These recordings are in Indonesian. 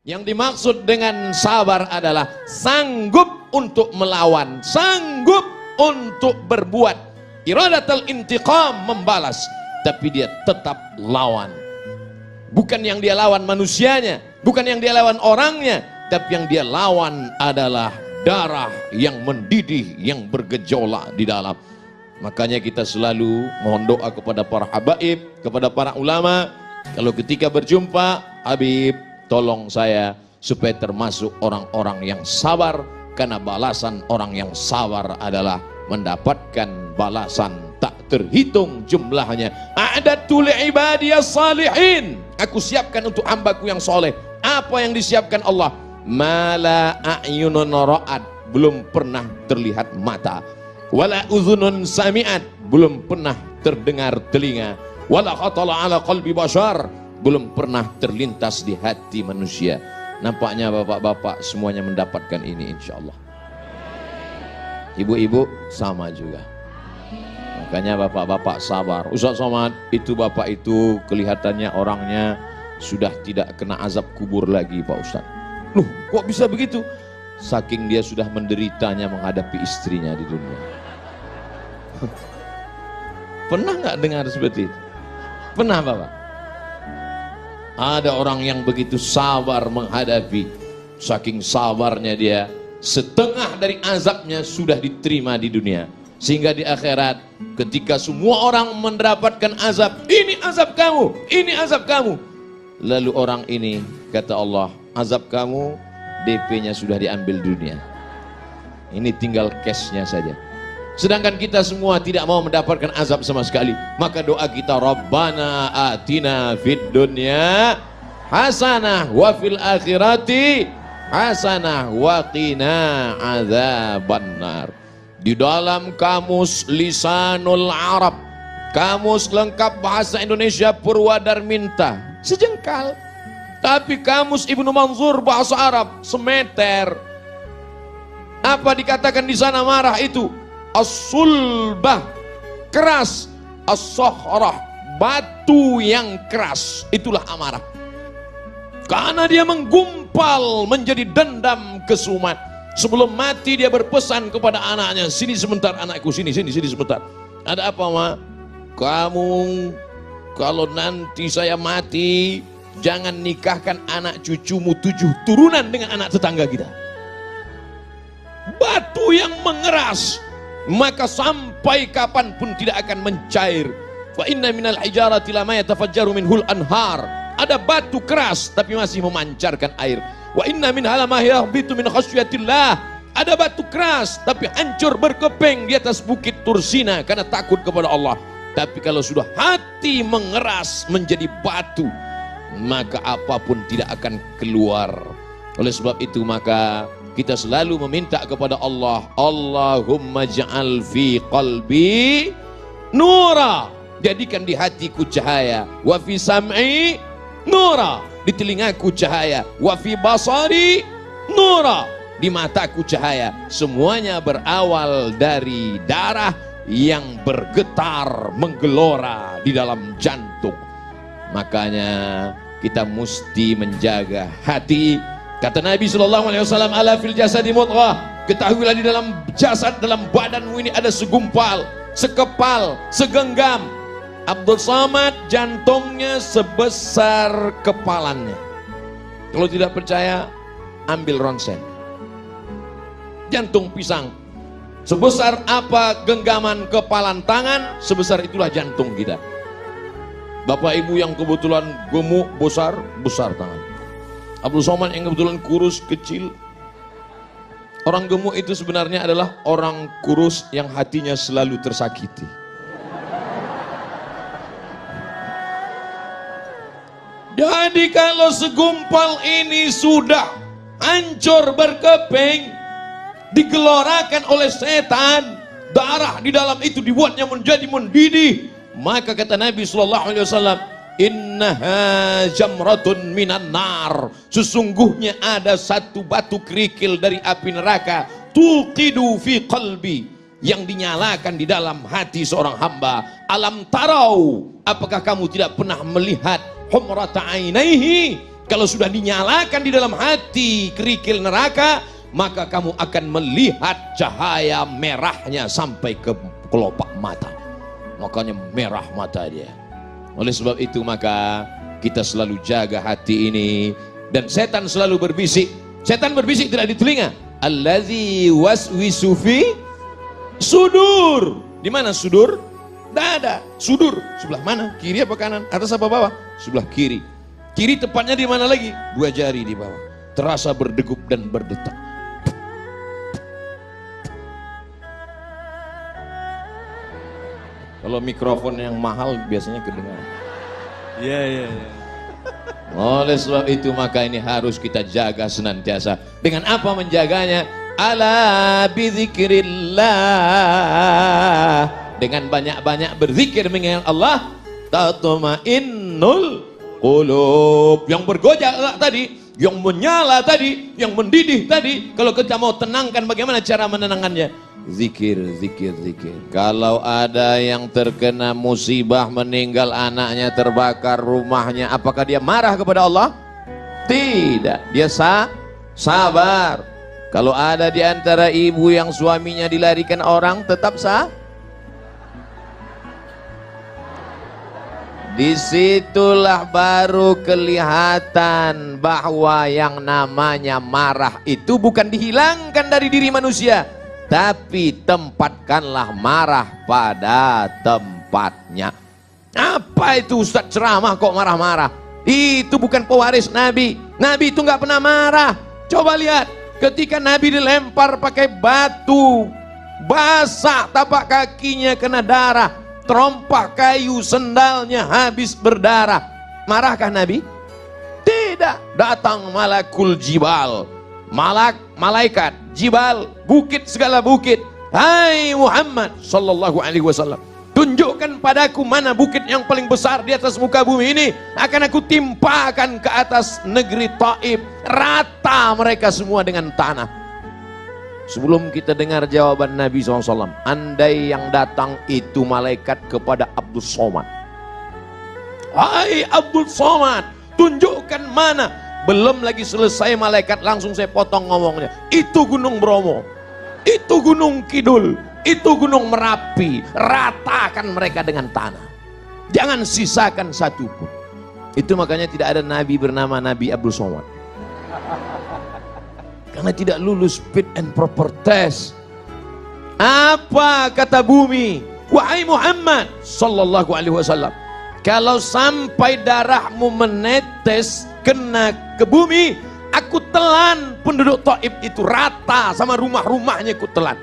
Yang dimaksud dengan sabar adalah sanggup untuk melawan, sanggup untuk berbuat. Iradatul intiqam, membalas, tapi dia tetap lawan. Bukan yang dia lawan manusianya, bukan yang dia lawan orangnya, tapi yang dia lawan adalah darah yang mendidih, yang bergejolak di dalam. Makanya kita selalu mohon doa kepada para habaib, kepada para ulama. Kalau ketika berjumpa, Habib, tolong saya supaya termasuk orang-orang yang sabar, karena balasan orang yang sabar adalah mendapatkan balasan tak terhitung jumlahnya. A'dadtu li'ibadiyas salihin, aku siapkan untuk hambaku yang soleh. Apa yang disiapkan Allah? Mala a'yunun ra'at, belum pernah terlihat mata. Wala udhunun sami'at, belum pernah terdengar telinga. Wala khatala ala qalbi bashar, belum pernah terlintas di hati manusia. Nampaknya bapak-bapak semuanya mendapatkan ini insyaallah. Ibu-ibu sama juga. Makanya bapak-bapak sabar. Ustaz Somad, itu bapak itu kelihatannya orangnya sudah tidak kena azab kubur lagi Pak Ustaz. Loh, kok bisa begitu? Saking dia sudah menderitanya menghadapi istrinya di dunia. Pernah nggak dengar seperti itu? Pernah Bapak? Ada orang yang begitu sabar menghadapi, saking sabarnya dia, setengah dari azabnya sudah diterima di dunia. Sehingga di akhirat ketika semua orang mendapatkan azab, ini azab kamu, ini azab kamu. Lalu orang ini kata Allah, azab kamu DP-nya sudah diambil dunia. Ini tinggal cash-nya saja. Sedangkan kita semua tidak mau mendapatkan azab sama sekali. Maka doa kita, Rabbana atina fid dunya hasanah wa fil akhirati hasanah wa qina adzabannar. Di dalam kamus Lisanul Arab, kamus lengkap bahasa Indonesia Purwadarminta, sejengkal. Tapi kamus Ibnu Manzur bahasa Arab semeter. Apa dikatakan di sana marah itu? As-sulbah, keras. As-sohrah, batu yang keras. Itulah amarah. Karena dia menggumpal menjadi dendam kesumat. Sebelum mati dia berpesan kepada anaknya, sini sebentar anakku, sini sebentar. Ada apa Ma? Kamu kalau nanti saya mati, jangan nikahkan anak cucumu 7 turunan dengan anak tetangga kita. Batu yang mengeras, maka sampai kapanpun tidak akan mencair. Wa inna minal hijarati lama yatafajjaru minhul anhar. Ada batu keras tapi masih memancarkan air. Wa inna minha lama yahbitu min khasyatillah. Ada batu keras tapi hancur berkeping di atas bukit Tursina karena takut kepada Allah. Tapi kalau sudah hati mengeras menjadi batu, maka apapun tidak akan keluar. Oleh sebab itu maka kita selalu meminta kepada Allah, Allahumma ja'al fi qalbi nura, jadikan di hatiku cahaya, wa fi sam'i nura, di telingaku cahaya, wa fi basari nura, di mataku cahaya. Semuanya berawal dari darah yang bergetar menggelora di dalam jantung. Makanya kita mesti menjaga hati. Kata Nabi SAW, ala fil jasadi mudghah, ketahuilah di dalam jasad, dalam badanmu ini ada segumpal, sekepal, segenggam. Abdul Somad jantungnya sebesar kepalannya. Kalau tidak percaya, ambil ronsen. Jantung pisang, sebesar apa genggaman kepalan tangan, sebesar itulah jantung kita. Bapak ibu yang kebetulan gemuk besar, besar tangan. Abdul Somad yang kebetulan kurus kecil. Orang gemuk itu sebenarnya adalah orang kurus yang hatinya selalu tersakiti. Jadi kalau segumpal ini sudah hancur berkeping, digelorakan oleh setan, darah di dalam itu dibuatnya menjadi mendidih, maka kata Nabi SAW, innaha jamratun minan nar, sesungguhnya ada satu batu kerikil dari api neraka, tuqidu fi qalbi, yang dinyalakan di dalam hati seorang hamba. Alam tarau, apakah kamu tidak pernah melihat humrata ainaihi, Kalau sudah dinyalakan di dalam hati kerikil neraka, maka kamu akan melihat cahaya merahnya sampai ke kelopak mata. Makanya merah mata dia. Oleh sebab itu maka kita selalu jaga hati ini. Dan setan selalu berbisik. Setan berbisik tidak di telinga. Allazi waswisu fi sudur. Di mana sudur? Dada. Sudur sebelah mana? Kiri apa kanan? Atas apa bawah? Sebelah kiri. Kiri tepatnya di mana lagi? 2 jari di bawah. Terasa berdegup dan berdetak. Kalau mikrofon yang mahal biasanya kedengaran. Iya. Oleh sebab itu maka ini harus kita jaga senantiasa. Dengan apa menjaganya? Ala bizikrillah. Dengan banyak-banyak berzikir mengingat Allah, tatmainnul qulub. Yang bergojak tadi, yang menyala tadi, yang mendidih tadi, kalau kita mau tenangkan, bagaimana cara menenangkannya? Zikir. Kalau ada yang terkena musibah, meninggal anaknya, terbakar rumahnya, apakah dia marah kepada Allah? Tidak, dia sabar. Kalau ada di antara ibu yang suaminya dilarikan orang, tetap disitulah baru kelihatan bahwa yang namanya marah itu bukan dihilangkan dari diri manusia, tapi tempatkanlah marah pada tempatnya. Apa itu Ustaz ceramah kok marah-marah? Itu bukan pewaris Nabi. Nabi itu nggak pernah marah. Coba lihat, ketika Nabi dilempar pakai batu, basah tapak kakinya kena darah, terompah kayu sendalnya habis berdarah. Marahkah Nabi? Tidak. Datang malakul jibal, malaikat jibal, bukit segala bukit. Hai Muhammad sallallahu alaihi wasallam, tunjukkan padaku mana bukit yang paling besar di atas muka bumi ini, akan aku timpakan ke atas negeri Taif, rata mereka semua dengan tanah. Sebelum kita dengar jawaban Nabi SAW, andai yang datang itu malaikat kepada Abdul Somad. Hai Abdul Somad, tunjukkan mana. Belum lagi selesai malaikat langsung saya potong ngomongnya. Itu Gunung Bromo, itu Gunung Kidul, itu Gunung Merapi. Ratakan mereka dengan tanah. Jangan sisakan satu pun. Itu makanya tidak ada Nabi bernama Nabi Abdul Somad. Karena tidak lulus fit and proper test. Apa kata bumi? Wahai Muhammad sallallahu alaihi wasallam, kalau sampai darahmu menetes kena ke bumi, aku telan penduduk Taif itu rata sama rumah-rumahnya, aku telan.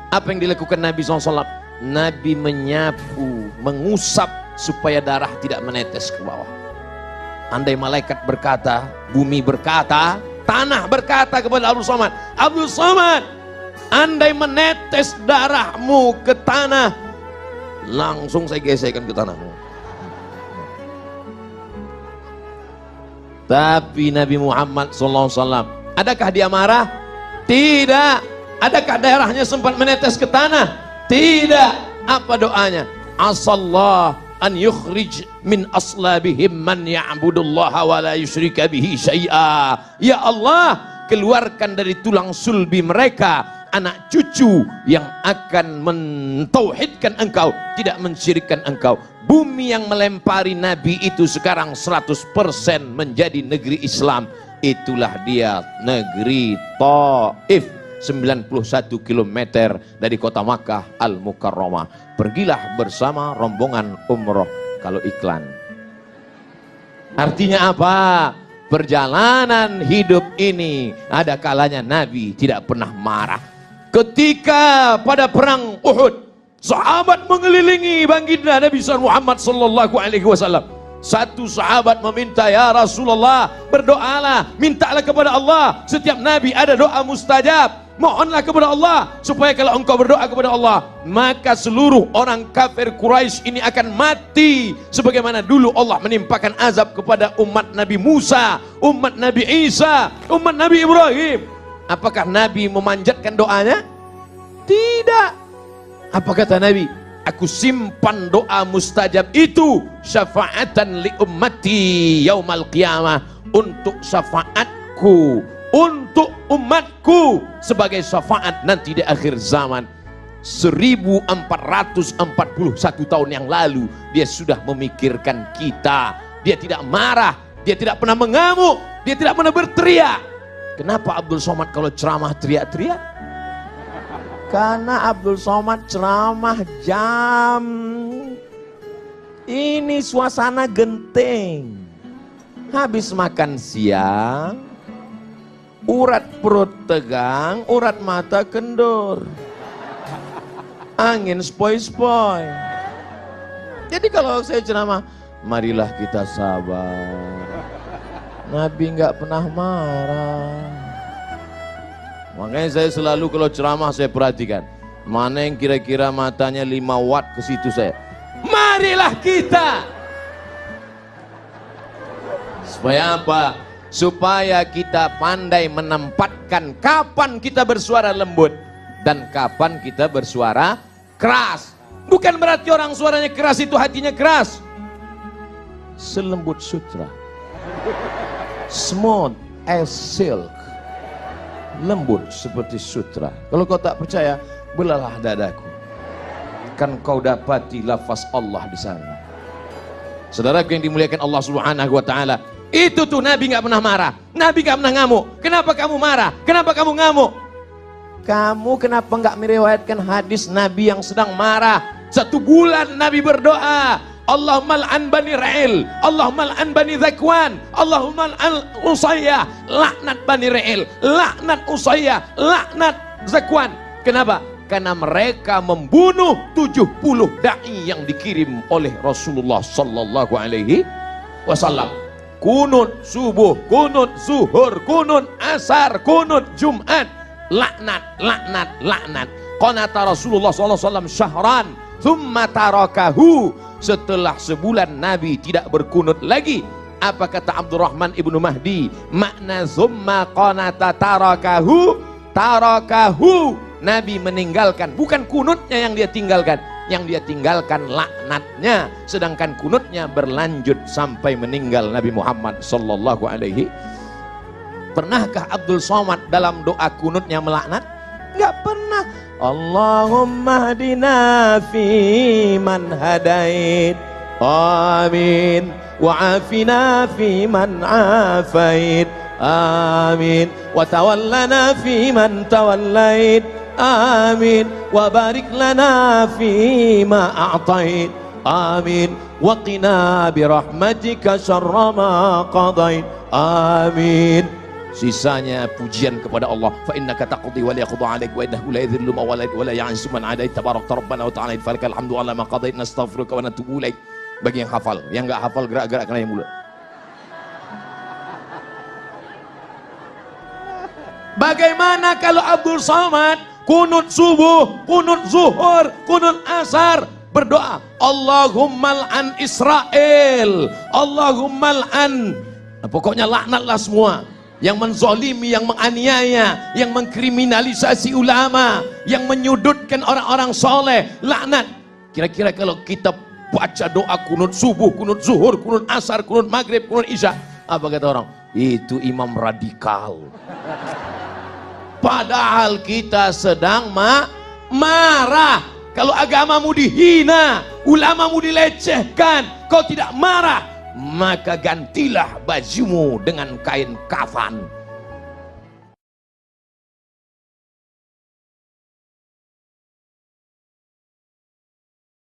Apa yang dilakukan Nabi SAW? Nabi menyapu, mengusap supaya darah tidak menetes ke bawah. Andai malaikat berkata, bumi berkata, tanah berkata kepada Abdul Somad, Abdul Somad, andai menetes darahmu ke tanah, langsung saya gesekkan ke tanahmu. Tapi Nabi Muhammad SAW, adakah dia marah? Tidak. Adakah darahnya sempat menetes ke tanah? Tidak. Apa doanya? Asallah an yukhrij min aslabihim man ya'budullaha wa la yusyrika bihi syai'a. Ya Allah, keluarkan dari tulang sulbi mereka anak cucu yang akan mentauhidkan engkau, tidak mensyirikkan engkau. Bumi yang melempari Nabi itu sekarang 100% menjadi negeri Islam. Itulah dia negeri Taif, 91 km dari kota Makkah Al-Mukarramah. Pergilah bersama rombongan umroh kalau iklan. Artinya apa? Perjalanan hidup ini ada kalanya Nabi tidak pernah marah. Ketika pada perang Uhud, sahabat mengelilingi baginda Nabi Muhammad sallallahu alaihi wasallam. Satu sahabat meminta, ya Rasulullah, berdoalah, mintalah kepada Allah. Setiap nabi ada doa mustajab. Mohonlah kepada Allah supaya kalau engkau berdoa kepada Allah, maka seluruh orang kafir Quraisy ini akan mati sebagaimana dulu Allah menimpakan azab kepada umat Nabi Musa, umat Nabi Isa, umat Nabi Ibrahim. Apakah Nabi memanjatkan doanya? Tidak. Apa kata Nabi? Aku simpan doa mustajab itu syafaatan li ummati yaumal qiyamah, untuk syafaatku untuk umatku sebagai syafaat nanti di akhir zaman. 1441 tahun yang lalu dia sudah memikirkan kita. Dia tidak marah, dia tidak pernah mengamuk, dia tidak pernah berteriak. Kenapa Abdul Somad kalau ceramah teriak-teriak? Karena Abdul Somad ceramah jam ini suasana genting. Habis makan siang, urat perut tegang, urat mata kendur, angin spoi-spoi. Jadi kalau saya ceramah, marilah kita sabar. Nabi nggak pernah marah. Makanya saya selalu kalau ceramah saya perhatikan, mana yang kira-kira matanya 5 watt ke situ saya. Marilah kita. Supaya apa? Supaya kita pandai menempatkan kapan kita bersuara lembut dan kapan kita bersuara keras. Bukan berarti orang suaranya keras itu hatinya keras. Selembut sutra, smooth as silk, lembut seperti sutra. Kalau kau tak percaya, belalah dadaku, kan kau dapati lafaz Allah di sana. Saudaraku yang dimuliakan Allah Subhanahu wa taala, itu tuh Nabi nggak pernah marah, Nabi nggak pernah ngamuk. Kenapa kamu marah? Kenapa kamu ngamuk? Kamu kenapa nggak meriwayatkan hadis Nabi yang sedang marah? 1 bulan Nabi berdoa, Allahumma al'an bani Ra'il, Allahumma al'an bani Zakwan, Allahumma al'an Usayyah, laknat bani Ra'il, laknat Usayyah, laknat Zakwan. Kenapa? Karena mereka membunuh 70 da'i yang dikirim oleh Rasulullah sallallahu alaihi wasallam. Kunut subuh, kunut zuhur, kunut asar, kunut Jumat, laknat, laknat, laknat. Qanata Rasulullah sallallahu alaihi wasallam syahran, thumma tarakahu. Setelah sebulan Nabi tidak berkunut lagi. Apa kata Abdurrahman ibnu Mahdi? Makna thumma qanata tarakahu, tarakahu. Nabi meninggalkan, bukan kunutnya yang dia tinggalkan, yang dia tinggalkan laknatnya, sedangkan kunutnya berlanjut sampai meninggal Nabi Muhammad sallallahu alaihi. Pernahkah Abdul Somad dalam doa kunutnya melaknat? Enggak pernah. Allahumma hadina fi man hadait, amin, wa afina fi man afait, amin, wa tawallana fi man tawallait, amin, wa barik lana fi ma a'tait, amin, wa qina bi rahmatika syarra ma qadait, amin. Sisanya pujian kepada Allah. Fa innaka taqdi wa la yaqda 'alaik wa innahu la yadhillu man walayt wa la ya'izzu man 'adait tabarakta rabbana wa ta'ala falakal hamdu 'ala ma qadait nastaghfiruka wa natubu ilaik. Bagi yang hafal, yang enggak hafal gerak-gerakkan yang mulut. Bagaimana kalau Abdul Somad kunut subuh, kunut zuhur, kunut asar berdoa, Allahumma al'an Israel, Allahumma al'an, pokoknya laknatlah semua yang menzolimi, yang menganiaya, yang mengkriminalisasi ulama, yang menyudutkan orang-orang soleh, laknat. Kira-kira kalau kita baca doa kunut subuh, kunut zuhur, kunut asar, kunut maghrib, kunut isya, apa kata orang? Itu imam radikal. Padahal kita sedang marah. Kalau agamamu dihina, ulamamu dilecehkan, kau tidak marah, maka gantilah bajumu dengan kain kafan.